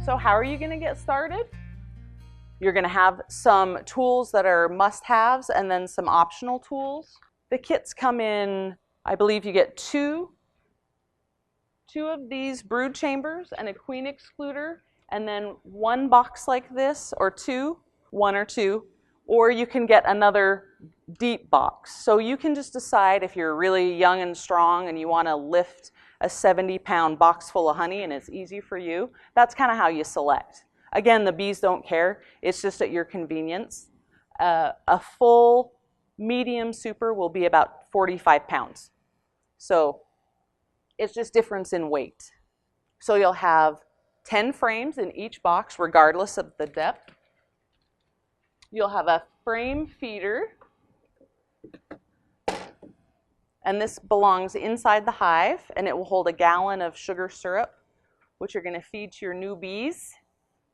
So how are you going to get started? You're going to have some tools that are must-haves and then some optional tools. The kits come in, I believe you get two of these brood chambers and a queen excluder, and then one box like this, or one or two, or you can get another deep box. So you can just decide if you're really young and strong and you want to lift a 70-pound box full of honey and it's easy for you. That's kind of how you select. Again, the bees don't care. It's just at your convenience. A full medium super will be about 45 pounds. So it's just difference in weight. So you'll have 10 frames in each box, regardless of the depth. You'll have a frame feeder, and this belongs inside the hive, and it will hold a gallon of sugar syrup, which you're going to feed to your new bees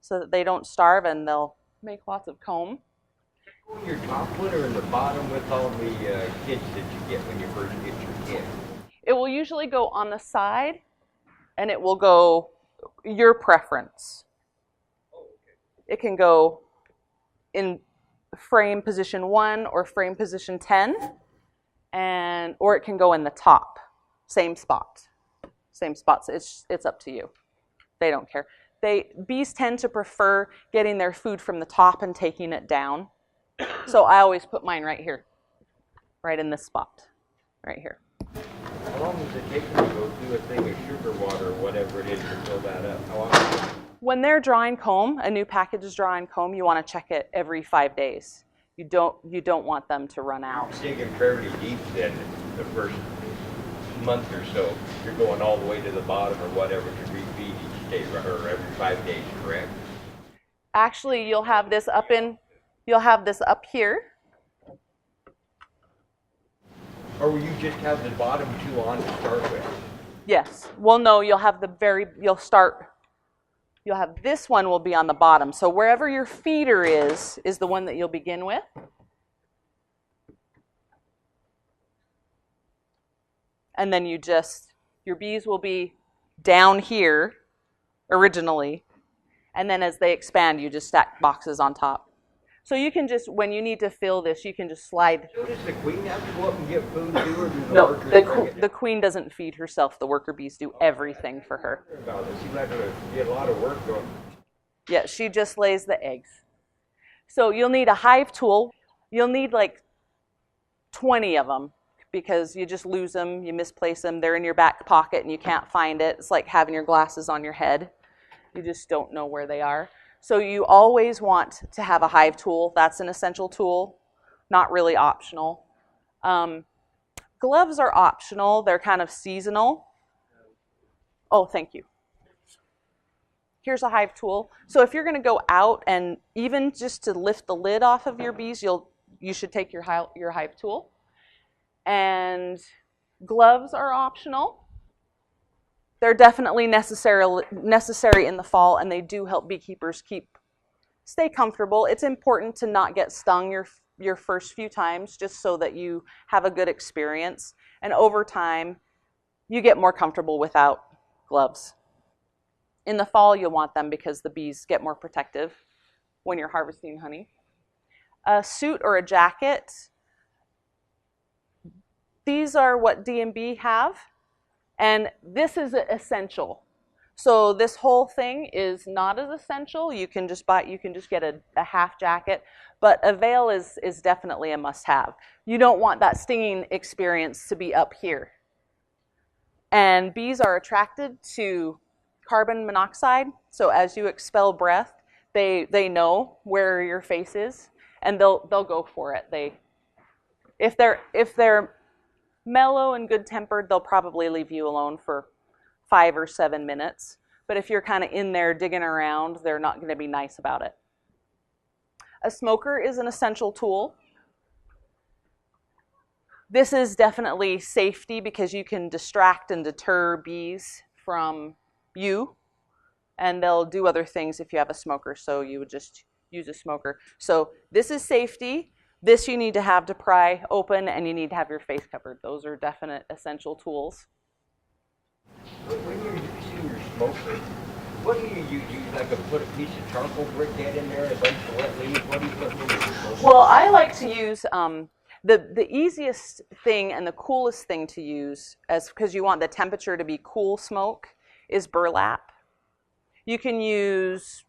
so that they don't starve and they'll make lots of comb. Your top one or in the bottom with all the kits that you get when you first get your kit? It will usually go on the side, and it will go your preference. Oh, okay. It can go in frame position 1 or frame position 10, or it can go in the top, same spot. It's up to you. They don't care. Bees tend to prefer getting their food from the top and taking it down. So I always put mine right here, right in this spot, right here. How long does it take them to go do a thing of sugar water or whatever it is to fill that up? How often? When they're drawing comb, a new package is drawing comb, you want to check it every 5 days. You don't want them to run out. Digging fairly deep then, the first month or so, you're going all the way to the bottom or whatever to refeed each day or every 5 days, correct? Actually, you'll have this up here. Or will you just have the bottom two on to start with? Yes. Well, no, you'll have this one will be on the bottom. So wherever your feeder is the one that you'll begin with. And then your bees will be down here originally. And then as they expand, you just stack boxes on top. So you can just, when you need to fill this, you can just slide. So does the queen have to go up and get food too, or do the No, workers the queen doesn't feed herself. The worker bees do everything for her. It seems like there'll be a lot of work going. Yeah, she just lays the eggs. So you'll need a hive tool. You'll need like 20 of them because you just lose them, you misplace them, they're in your back pocket and you can't find it. It's like having your glasses on your head. You just don't know where they are. So you always want to have a hive tool. That's an essential tool, not really optional. Gloves are optional. They're kind of seasonal. Oh, thank you. Here's a hive tool. So if you're going to go out and even just to lift the lid off of your bees, you should take your hive tool. And gloves are optional. They're definitely necessary in the fall, and they do help beekeepers stay comfortable. It's important to not get stung your first few times just so that you have a good experience. And over time, you get more comfortable without gloves. In the fall, you'll want them because the bees get more protective when you're harvesting honey. A suit or a jacket. These are what D&B have. And this is essential. So this whole thing is not as essential. You can just get a half jacket, but a veil is definitely a must-have. You don't want that stinging experience to be up here. And bees are attracted to carbon monoxide. So as you expel breath, they know where your face is, and they'll go for it. If they're mellow and good-tempered, they'll probably leave you alone for 5 or 7 minutes. But if you're kind of in there digging around, they're not going to be nice about it. A smoker is an essential tool. This is definitely safety because you can distract and deter bees from you, and they'll do other things if you have a smoker, so you would just use a smoker. So this is safety. This you need to have to pry open, and you need to have your face covered. Those are definite essential tools. When you're using your smoker, What do you use? You like put a piece of charcoal briquette in there and a bunch of wet leaves? What do you put in there? Well, I like to use the easiest thing and the coolest thing to use, as because you want the temperature to be cool smoke, is burlap. You can use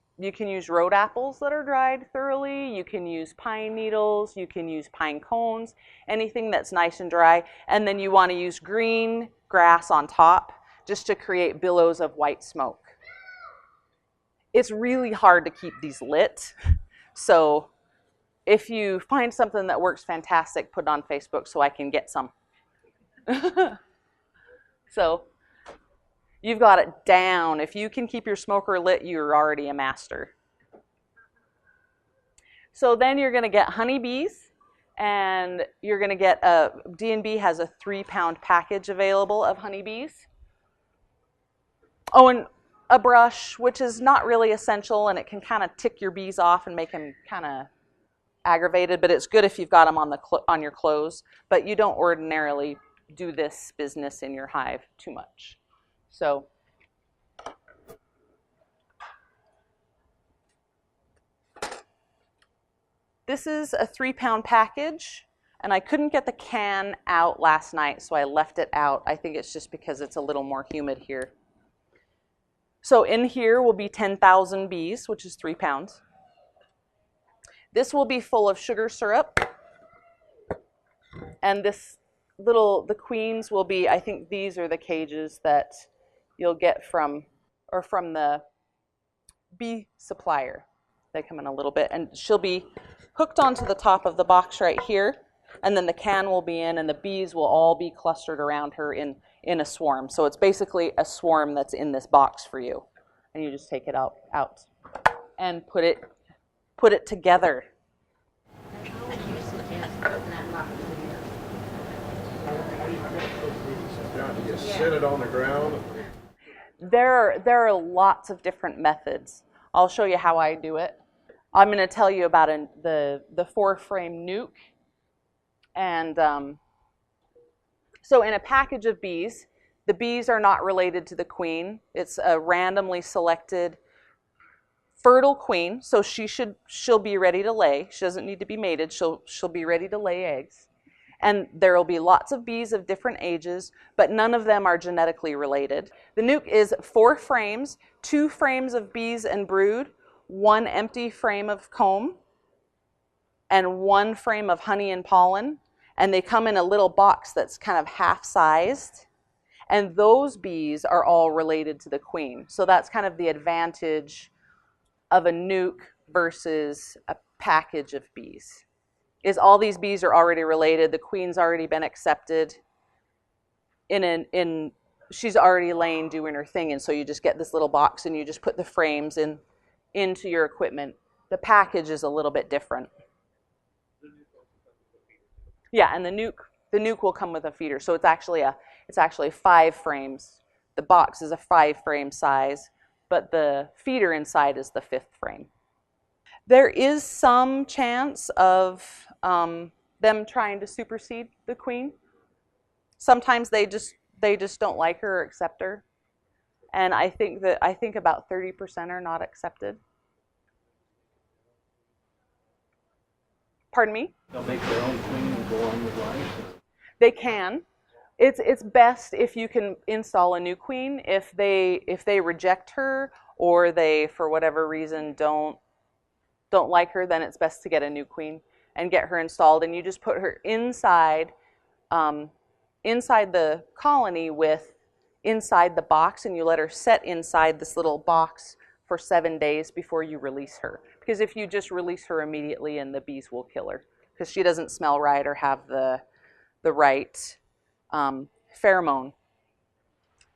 road apples that are dried thoroughly. You can use pine needles. You can use pine cones. Anything that's nice and dry. And then you want to use green grass on top, just to create billows of white smoke. It's really hard to keep these lit, so if you find something that works fantastic, put it on Facebook so I can get some. So you've got it down. If you can keep your smoker lit, you're already a master. So then you're going to get honeybees, and you're going to get D&B has a 3-pound package available of honeybees. Oh, and a brush, which is not really essential, and it can kind of tick your bees off and make them kind of aggravated, but it's good if you've got them on your clothes. But you don't ordinarily do this business in your hive too much. So this is a 3-pound package, and I couldn't get the can out last night, so I left it out. I think it's just because it's a little more humid here. So in here will be 10,000 bees, which is 3 pounds. This will be full of sugar syrup. And the queens will be, I think these are the cages that you'll get from the bee supplier. They come in a little bit, and she'll be hooked onto the top of the box right here. And then the can will be in, and the bees will all be clustered around her in a swarm. So it's basically a swarm that's in this box for you. And you just take it out and put it together. You set it on the ground. There are lots of different methods. I'll show you how I do it. I'm going to tell you about the 4-frame nuke. And so in a package of bees, the bees are not related to the queen. It's a randomly selected fertile queen, so she'll be ready to lay. She doesn't need to be mated. She'll be ready to lay eggs. And there will be lots of bees of different ages, but none of them are genetically related. The nuke is 4 frames, 2 frames of bees and brood, 1 empty frame of comb, and 1 frame of honey and pollen. And they come in a little box that's kind of half-sized. And those bees are all related to the queen. So that's kind of the advantage of a nuke versus a package of bees. Is all these bees are already related. The queen's already been accepted. She's already laying, doing her thing, and so you just get this little box and you just put the frames into your equipment. The package is a little bit different. Yeah, and the nuke will come with a feeder. So it's actually 5 frames. The box is a 5-frame size, but the feeder inside is the 5th frame. There is some chance of them trying to supersede the queen. Sometimes they just don't like her or accept her, and I think about 30% are not accepted. Pardon me? They'll make their own queen and go on with life. They can. It's best if you can install a new queen. If they reject her, or they for whatever reason don't like her, then it's best to get a new queen and get her installed. And you just put her inside the colony inside the box, and you let her set inside this little box for 7 days before you release her. Because if you just release her immediately, and the bees will kill her because she doesn't smell right or have the right pheromone.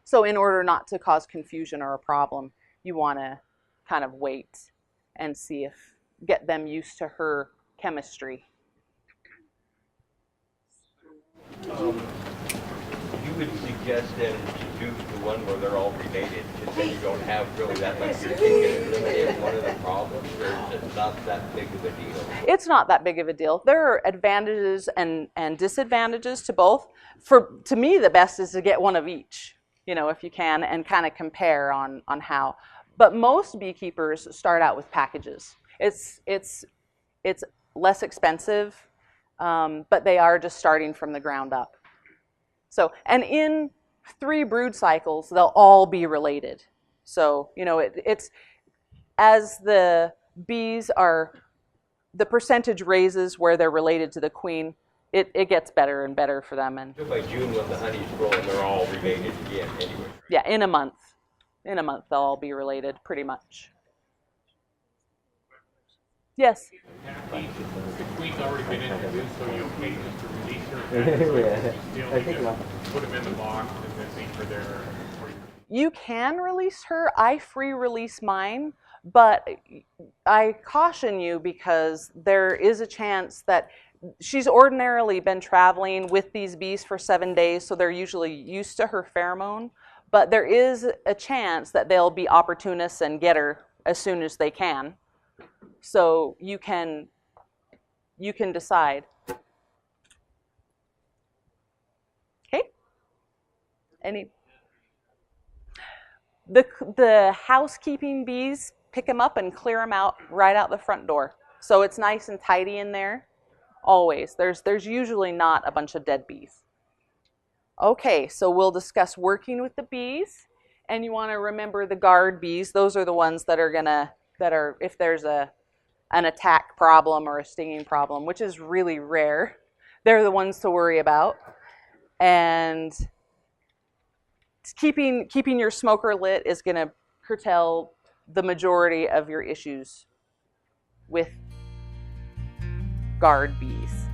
So in order not to cause confusion or a problem, you want to kind of wait and get them used to her chemistry. You would suggest then to do the one where they're all related, because then you don't have really that much. You're thinking eliminate one of the problems, or is it not that big of a deal? It's not that big of a deal. There are advantages and disadvantages to both. To me, the best is to get one of each, if you can, and kind of compare on how. But most beekeepers start out with packages. It's less expensive, but they are just starting from the ground up. So, and in 3 brood cycles, they'll all be related. So, you know, it's as the bees are, the percentage raises where they're related to the queen, it gets better and better for them. And So by June, when the honey's growing, they're all related again anyway. yeah, in a month they'll all be related pretty much. Yes. The queen's already been introduced, so you okay just to release her? Yeah. Still I think need to put them in the box and then leave her there. You can release her. I free release mine, but I caution you because there is a chance that she's ordinarily been traveling with these bees for 7 days, so they're usually used to her pheromone. But there is a chance that they'll be opportunists and get her as soon as they can. So you can decide. Okay? The housekeeping bees pick them up and clear them out right out the front door. So it's nice and tidy in there. Always. There's usually not a bunch of dead bees. Okay, so we'll discuss working with the bees, and you want to remember the guard bees. Those are the ones that are if there's an attack problem or a stinging problem, which is really rare, they're the ones to worry about. And keeping your smoker lit is going to curtail the majority of your issues with guard bees.